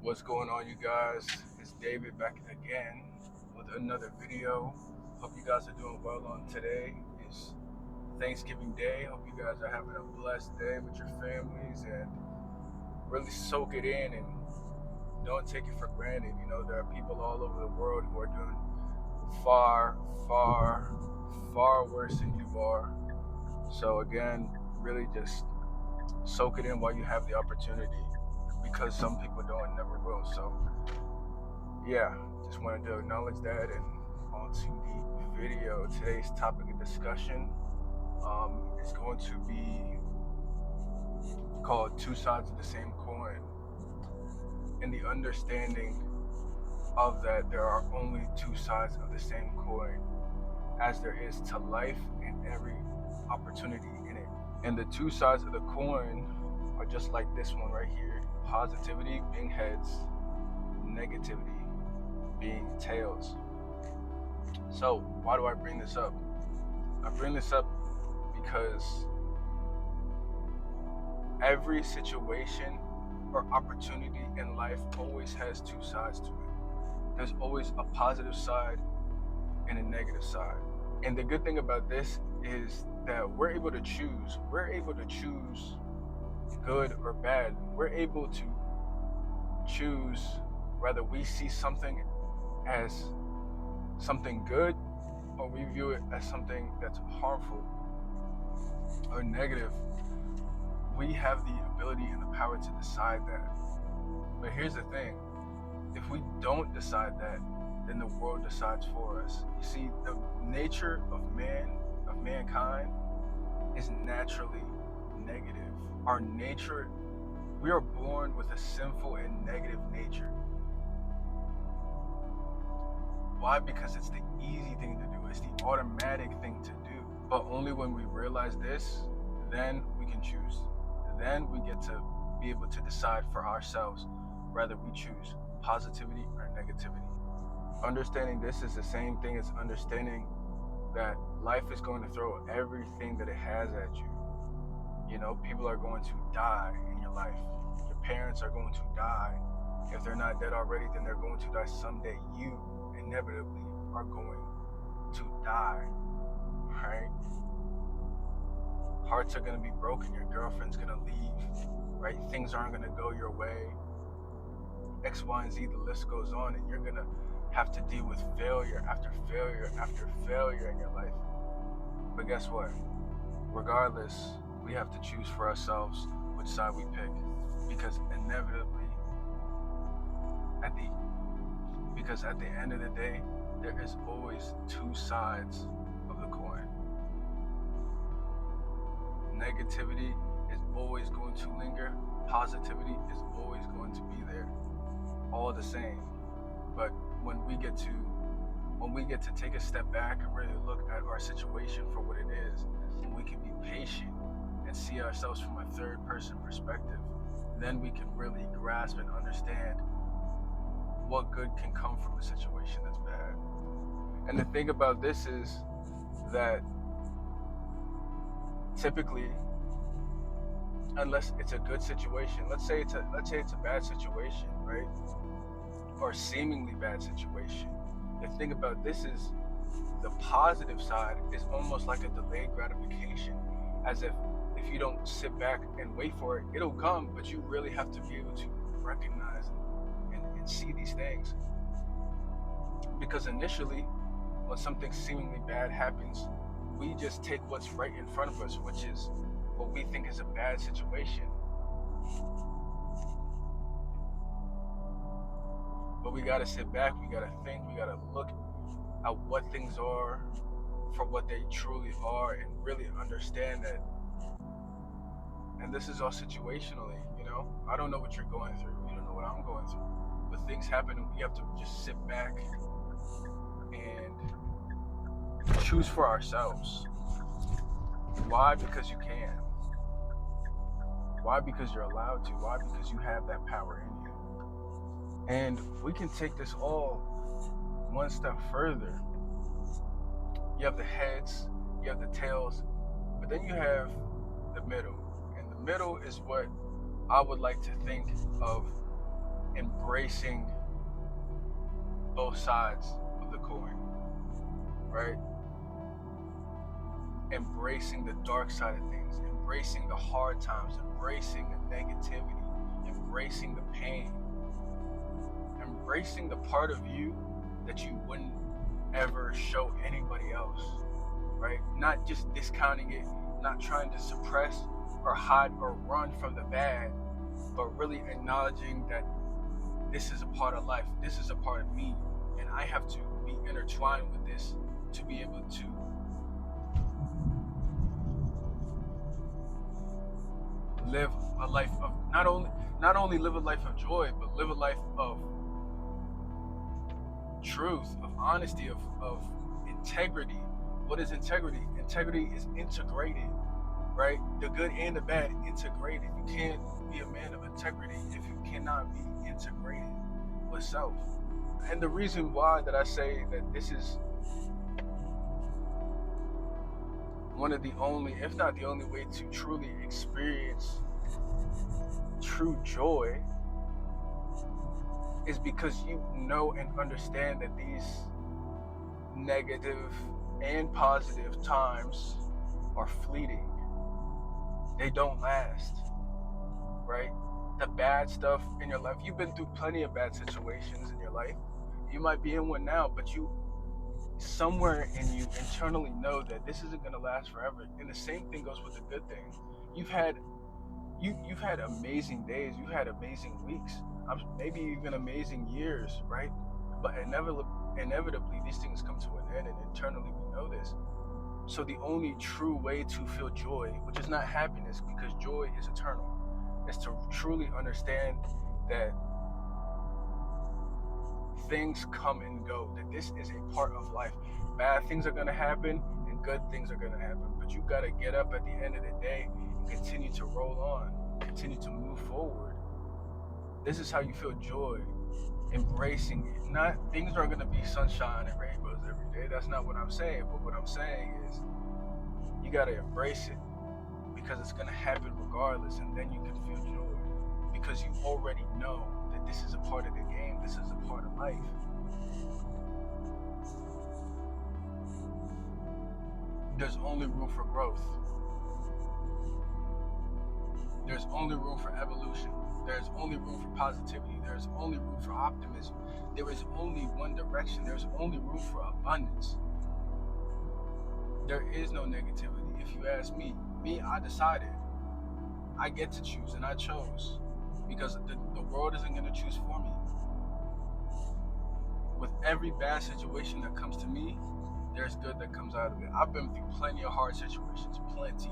What's going on, you guys? It's David back again with another video. Hope you guys are doing well on today. It's Thanksgiving Day. Hope you guys are having a blessed day with your families and really soak it in and don't take it for granted. You know, there are people all over the world who are doing far, far, far worse than you are. So, again, really just soak it in while you have the opportunity because some people don't and never will. So, yeah, just wanted to acknowledge that and on to the video. Today's topic of discussion is going to be called Two Sides of the Same Coin, and the understanding of that there are only two sides of the same coin as there is to life and every opportunity in it. And the two sides of the coin are just like this one right here: positivity being heads, negativity being tails. So why do I bring this up? I bring this up because every situation or opportunity in life always has two sides to it. There's always a positive side and a negative side. And the good thing about this is that we're able to choose. We're able to choose good or bad. We're able to choose whether we see something as something good or we view it as something that's harmful or negative. We have the ability and the power to decide that. But here's the thing: if we don't decide that, then the world decides for us. You see, the nature of mankind, is naturally negative. Our nature, we are born with a sinful and negative nature. Why? Because it's the easy thing to do. It's the automatic thing to do. But only when we realize this, then we can choose. Then we get to be able to decide for ourselves whether we choose positivity or negativity. Understanding this is the same thing as understanding that life is going to throw everything that it has at you. You know, people are going to die in your life. Your parents are going to die. If they're not dead already, then they're going to die someday. You inevitably are going to die, right? Hearts are going to be broken. Your girlfriend's going to leave, right? Things aren't going to go your way. X, Y, and Z, the list goes on, and you're going to have to deal with failure after failure after failure in your life. But guess what? Regardless, we have to choose for ourselves which side we pick, because inevitably, at the end of the day, there is always two sides of the coin. Negativity is always going to linger. Positivity is always going to be there. All the same. But when we get to take a step back and really look at our situation for what it is, and we can be patient and see ourselves from a third person perspective, then we can really grasp and understand what good can come from a situation that's bad. And the thing about this is that typically, unless it's a good situation, let's say it's a bad situation, right? Or seemingly bad situation. The thing about this is the positive side is almost like a delayed gratification, as if you don't sit back and wait for it, it'll come, but you really have to be able to recognize and see these things. Because initially, when something seemingly bad happens, we just take what's right in front of us, which is what we think is a bad situation. But we gotta sit back, we gotta think, we gotta look at what things are for what they truly are and really understand that. And this is all situationally, you know? I don't know what you're going through, you don't know what I'm going through. But things happen and we have to just sit back and choose for ourselves. Why? Because you can. Why? Because you're allowed to. Why? Because you have that power in you. And we can take this all one step further. You have the heads, you have the tails, but then you have the middle. And the middle is what I would like to think of embracing both sides of the coin, right? Embracing the dark side of things, embracing the hard times, embracing the negativity, embracing the pain, embracing the part of you that you wouldn't ever show anybody else, right? Not just discounting it, not trying to suppress or hide or run from the bad, but really acknowledging that this is a part of life, this is a part of me, and I have to be intertwined with this to be able to live a life of not only live a life of joy, but live a life of truth, of honesty, of integrity. What is integrity? Integrity is integrated, right? The good and the bad integrated. You can't be a man of integrity if you cannot be integrated with self. And the reason why that I say that this is one of the only, if not the only way to truly experience true joy is because you know and understand that these negative and positive times are fleeting. They don't last, right? The bad stuff in your life, you've been through plenty of bad situations in your life. You might be in one now, but you somewhere in you internally know that this isn't going to last forever. And the same thing goes with the good things. You've had amazing days, you've had amazing weeks, maybe even amazing years, right? But inevitably these things come to an end, and internally we know this. So the only true way to feel joy, which is not happiness, because joy is eternal, is to truly understand that things come and go, that this is a part of life. Bad things are going to happen and good things are going to happen, but you got to get up at the end of the day and continue to roll on, continue to move forward. This is how you feel joy, embracing it. Not things are going to be sunshine and rainbows every day. That's not what I'm saying. But what I'm saying is you got to embrace it, because it's going to happen regardless, and then you can feel joy because you already know that this is a part of the game, this is a part of life. There's only room for growth. There's only room for evolution. There's only room for positivity. There's only room for optimism. There is only one direction. There's only room for abundance. There is no negativity. If you ask me, I decided. I get to choose, and I chose, because the world isn't going to choose for me. With every bad situation that comes to me, there's good that comes out of it. I've been through plenty of hard situations, plenty,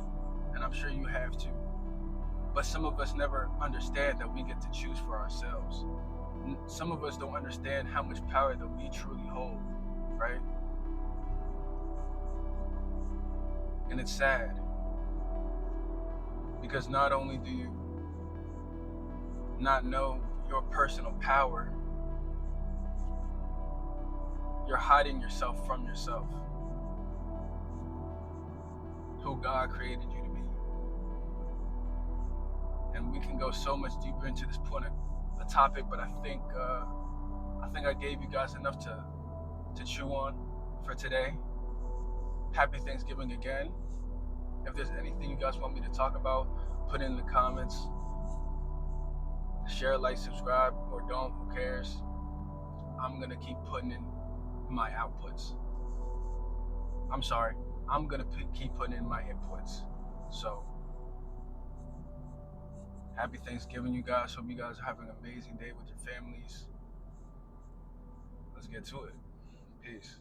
and I'm sure you have too. But some of us never understand that we get to choose for ourselves. Some of us don't understand how much power that we truly hold, right? And it's sad, because not only do you not know your personal power, you're hiding yourself from yourself, who God created you to be. And we can go so much deeper into this point of the topic, but I think I gave you guys enough to chew on for today. Happy Thanksgiving again. If there's anything you guys want me to talk about, put it in the comments. Share, like, subscribe, or don't, who cares? I'm gonna keep putting in my outputs. I'm gonna keep putting in my inputs. So, happy Thanksgiving, you guys. Hope you guys are having an amazing day with your families. Let's get to it. Peace.